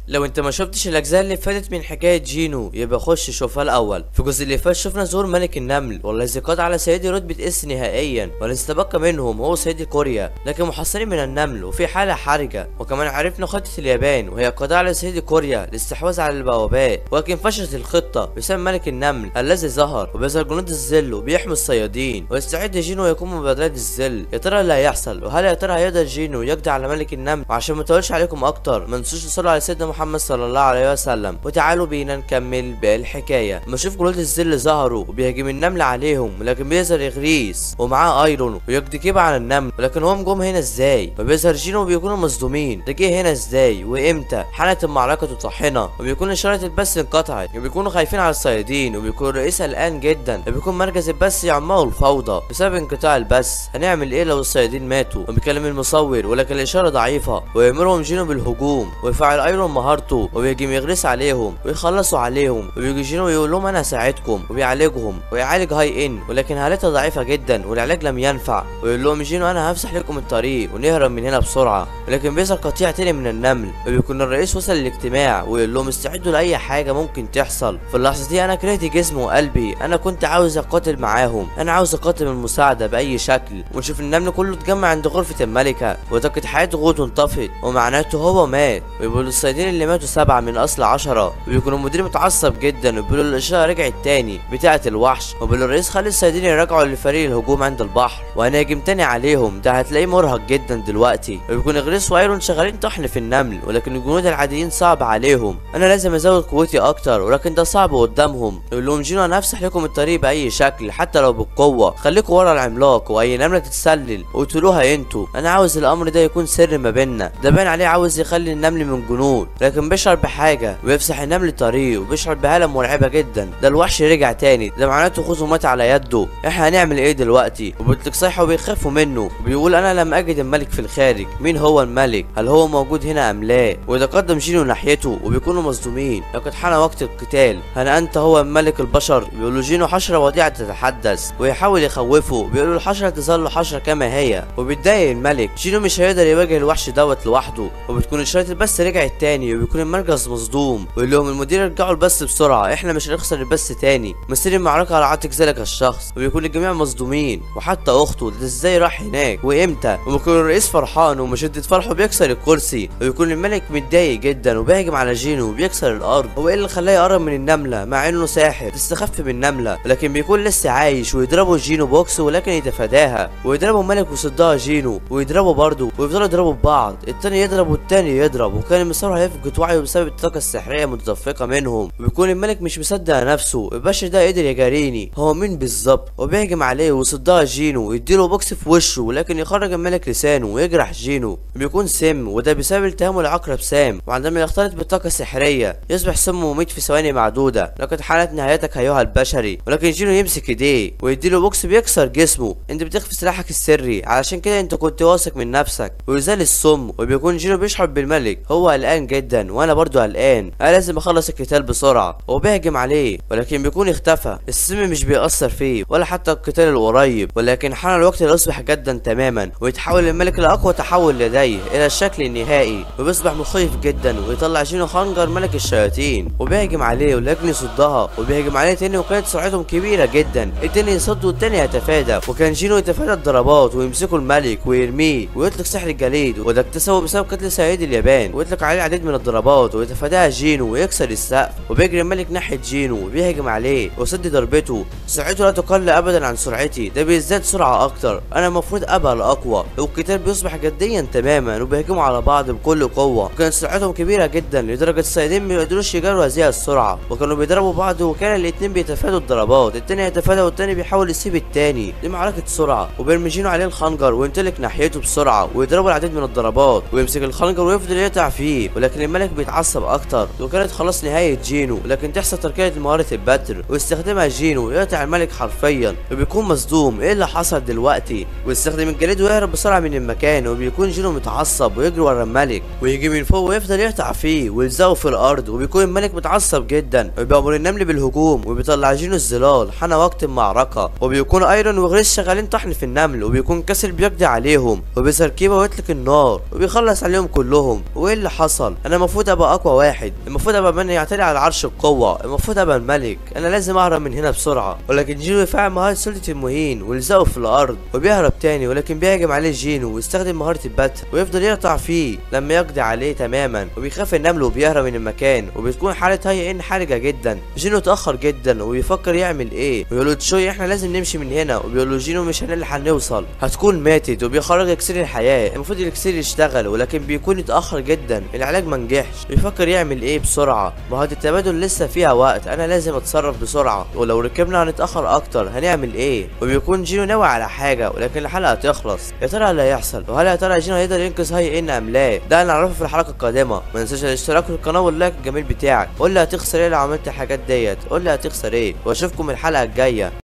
لو انت ما شفتش الاجزاء اللي فاتت من حكايه جينو يبقى خش شوفها الاول. في الجزء اللي فات شفنا ظهور ملك النمل والذي قضى على سيدي رتبه اس نهائيا، والذي تبقى منهم هو سيدي كوريا لكن محصنين من النمل وفي حاله حرجه. وكمان عرفنا خطه اليابان وهي القضاء على سيدي كوريا الاستحواذ على البوابات، ولكن فشلت الخطه بسبب ملك النمل الذي ظهر وبيظهر جنود الظل وبيحمي الصيادين، ويستعد جينو يقوم ببدلات الظل. يا ترى اللي هيحصل، وهل يا ترى هيقدر جينو يقضي على ملك النمل؟ وعشان ما اطولش عليكم اكتر ما تنسوش تصلوا على سيدنا محمد صلى الله عليه وسلم، وتعالوا بينا نكمل باقي الحكايه. ما نشوف جنود الظل ظهروا وبيهاجم النمل عليهم، ولكن بيظهر اغريس ومعاه ايرون ويقضي كيبه على النمل. ولكن هم جم هنا ازاي؟ فبيظهر جينو وبيكونوا مصدومين، ده جه هنا ازاي وامتى؟ حانت المعركه طاحنه، وبيكون اشاره البث انقطعت، وبيكونوا خايفين على الصيادين، وبيكون الرئيس قلقان جدا، وبيكون مركز البث يعمقوا الفوضى بسبب انقطاع البث. هنعمل ايه لو الصيادين ماتوا؟ وبيكلم المصور ولكن الاشاره ضعيفه، ويامرهم جينو بالهجوم، ويفعل ايرون مهارته وبيجي يغرس عليهم ويخلصوا عليهم، وبيجي جينو ويقول لهم انا هساعدكم، وبيعالجهم ويعالج هاي ان ولكن حالتها ضعيفه جدا والعلاج لم ينفع، ويقول لهم جينو انا هفسح لكم الطريق ونهرب من هنا بسرعه. ولكن بيظهر قطيع تاني من النمل، وبيكون الرئيس وصل للاجتماع ويقول لهم استعدوا لاي حاجه ممكن تحصل. في اللحظه دي انا كرهت جسمي وقلبي، انا كنت عاوز اقاتل معاهم، انا عاوز اقاتل المساعده باي شكل. ونشوف النمل كله اتجمع عند غرفه الملكه، وطاقه حياه غوت انطفت ومعناته هو مات. ويقولوا الصيادين اللي ماتوا 7 من اصل 10، وبيكون المدير متعصب جدا، وبيقولوا الاشاره رجعت تاني بتاعه الوحش، وبيقولوا الرئيس خلي الصيادين يرجعوا لفريق الهجوم عند البحر وهنهاجم تاني عليهم، ده هتلاقيه مرهق جدا دلوقتي. وبيكون اغريس وايرون شغالين طحن في النمل، ولكن الجنود العاديين صعب عليهم، انا لازم ازود قوتي اكتر ولكن ده صعب قدامهم. يقول لهم جينو انا هفسح لكم الطريق باي شكل حتى لو بالقوه، خليكوا ورا العملاق واي نمله تتسلل وقتلوها انتوا، انا عاوز الامر ده يكون سر ما بيننا. ده باين عليه عاوز يخلي النمل من جنود، لكن بيشعر بحاجه ويفسح النمل طريق، وبيشعر بهاله مرعبه جدا، ده الوحش رجع تاني، ده معناته خوذه مات على يده، احنا هنعمل ايه دلوقتي؟ وبيطلق صيحه وبيخافوا منه، وبيقول انا لم اجد الملك في الخارج، مين هو الملك؟ هل هو موجود هنا ام لا؟ ويتقدم جينو ناحيته وبيكونوا مصدومين، لقد حان وقت القتال، هل انت هو ملك البشر؟ بيقولوا جينو حشره وديعه تتحدث، ويحاول يخوفه، بيقولوا الحشره تظل حشره كما هي، وبيتضايق الملك. جينو مش هيقدر يواجه الوحش دوت لوحده، وبتكون اشاره البث رجعت تاني، وبيكون المركز مصدوم، ويقول لهم المدير ارجعوا البث بسرعه، احنا مش هنخسر البث تاني، مصير المعركه على عاتق ذلك الشخص. وبيكون الجميع مصدومين، وحتى اخته، ده ازاي راح هناك وامتى؟ وبيكون الرئيس فرحان ومن شده فرحه بيكسر الكرسي، ويكون الملك متضايق جدا وبيهجم على جينو وبيكسر الارض. هو ايه اللي خلاه يقرب من النمله مع انه ساحر؟ تستخف من النمله، لكن بيكون لسه عايش، ويضربوا جينو بوكس ولكن يتفاداها، ويضربوا الملك وصدها جينو، ويضربوا برضه، ويفضلوا يضربوا ببعض، التاني يضرب والتاني يضرب، وكان المسار هيفقد وعيه بسبب الطاقه السحريه المتدفقه منهم. وبيكون الملك مش مصدق نفسه، البشر ده قدر يجاريني، هو مين بالظبط؟ وبيهجم عليه وصدها جينو ويديله بوكس في وشه، ولكن يخرج الملك لسانه ويجرح جينو، بيكون سم، وده بسبب التهام العقرب سام، وعندما يختلط بالطاقه السحريه يصبح سم مميت في ثواني معدوده. لقد حانت نهايتك ايها البشري. ولكن جينو يمسك ايديه ويديله بوكس بيكسر جسمه، انت بتخفي سلاحك السري علشان كده انت كنت واثق من نفسك، ويزال السم. وبيكون جينو بيشعر بالملك، هو قلقان جدا وانا برضو قلقان، انا لازم اخلص القتال بسرعه، وبيهجم عليه ولكن بيكون اختفى، السم مش بيأثر فيه ولا حتى القتال القريب. ولكن حان الوقت ليصبح جدا تماما، ويتحول الملك لاقوى تحول لديه الى الشكل النهائي، وبيصبح مخيف جدا، ويطلع جينو خنجر ملك الشياطين وبيهجم عليه ولكن يصدها، وبيهجم عليه تاني وكانت سرعتهم كبيره جدا، التاني يصد والتاني يتفادى، وكان جينو يتفادى الضربات ويمسكوا الملك ويرميه ويطلق سحر الجليد، وده اكتسبه بسبب قتل سيد اليابان، ويطلق عليه العديد من الضربات ويتفاداها جينو ويكسر السقف. وبيجري الملك ناحيه جينو وبيهجم عليه ويصد ضربته، سرعته لا تقل ابدا عن سرعتي، ده بيزداد سرعه اكتر، انا المفروض ابقى الاقوى. والقتال بيصبح جديا تماما، وبيهجموا على بعض بكل قوه، وكانت سرعتهم كبيره جدا لدرجه الصيادين ما يقدروش يجروا هذه السرعه، وكانوا بيضربوا بعض، وكان الاتنين بيتفادوا الضربات، التاني يتفادى والتاني بيحاول يسيب التاني، دي معركه سرعه. وبيرمي جينو عليه الخنجر وينطلق ناحيته بسرعه ويضربوا العديد من الضربات، ويمسك الخنجر ويفضل يقطع فيه، ولكن الملك بيتعصب اكتر، وكانت خلاص نهايه جينو، لكن تحصل تركيبه مهاره البتر ويستخدمها جينو ويقطع الملك حرفيا، وبيكون مصدوم ايه اللي حصل دلوقتي. دلوقتي ويستخدم الجليد ويهرب بسرعه من المكان. وبيكون جينو متعصب ويجري ورا الملك ويجي من فوق ويفضل يقطع فيه ويلزقه في الارض. وبيكون الملك متعصب جدا وبيأمر النمل بالهجوم وبيطلع جينو الظلال. حان وقت المعركه وبيكون ايرون وغريس شغالين طحن في النمل وبيكون كاسل بيقضي عليهم وبيظهر كيبا ويطلق النار وبيخلص عليهم كلهم. وايه اللي حصل؟ انا المفروض ابقى اقوى واحد، المفروض ابقى من يعتدي على عرش القوه، المفروض ابقى الملك، انا لازم اهرب من هنا بسرعه. ولكن جينو يفعل مهاره سلطه المهين ويلزقه في الارض وبيهرب تاني. ولكن بيهجم عليه جينو ويستخدم مهاره البتر ويفضل يقطع فيه لما يقضي عليه تماما. وبيخاف النمل وبيهرب من المكان وبتكون حاله هاي ان حرجه جدا. جينو اتاخر جدا وبيفكر يعمل ايه ويقول له تشوي احنا لازم نمشي من هنا. وبيقول له جينو مش هنلحق نوصل، هتكون ماتت. وبيخرج اكسير الحياه، المفروض الاكسير يشتغل ولكن بيكون اتاخر جدا، العلاج منجحش. بيفكر يعمل ايه بسرعه، مهاره التبادل لسه فيها وقت، انا لازم اتصرف بسرعه ولو ركبنا هنتاخر اكتر، هنعمل ايه؟ وبيكون جينو ناوي على حاجه ولكن الحلقه هتخلص. يا ترى اللي هيحصل؟ وهل يا ترى جينو هيقدر ينقذ هاي ان ام لا؟ ده هنعرفه في الحلقه القادمه. ما تنساش الاشتراك في القناه واللايك الجميل بتاعك. قول لي هتخسر ايه لو عملت الحاجات ديت، قول لي هتخسر ايه، واشوفكم الحلقه الجايه.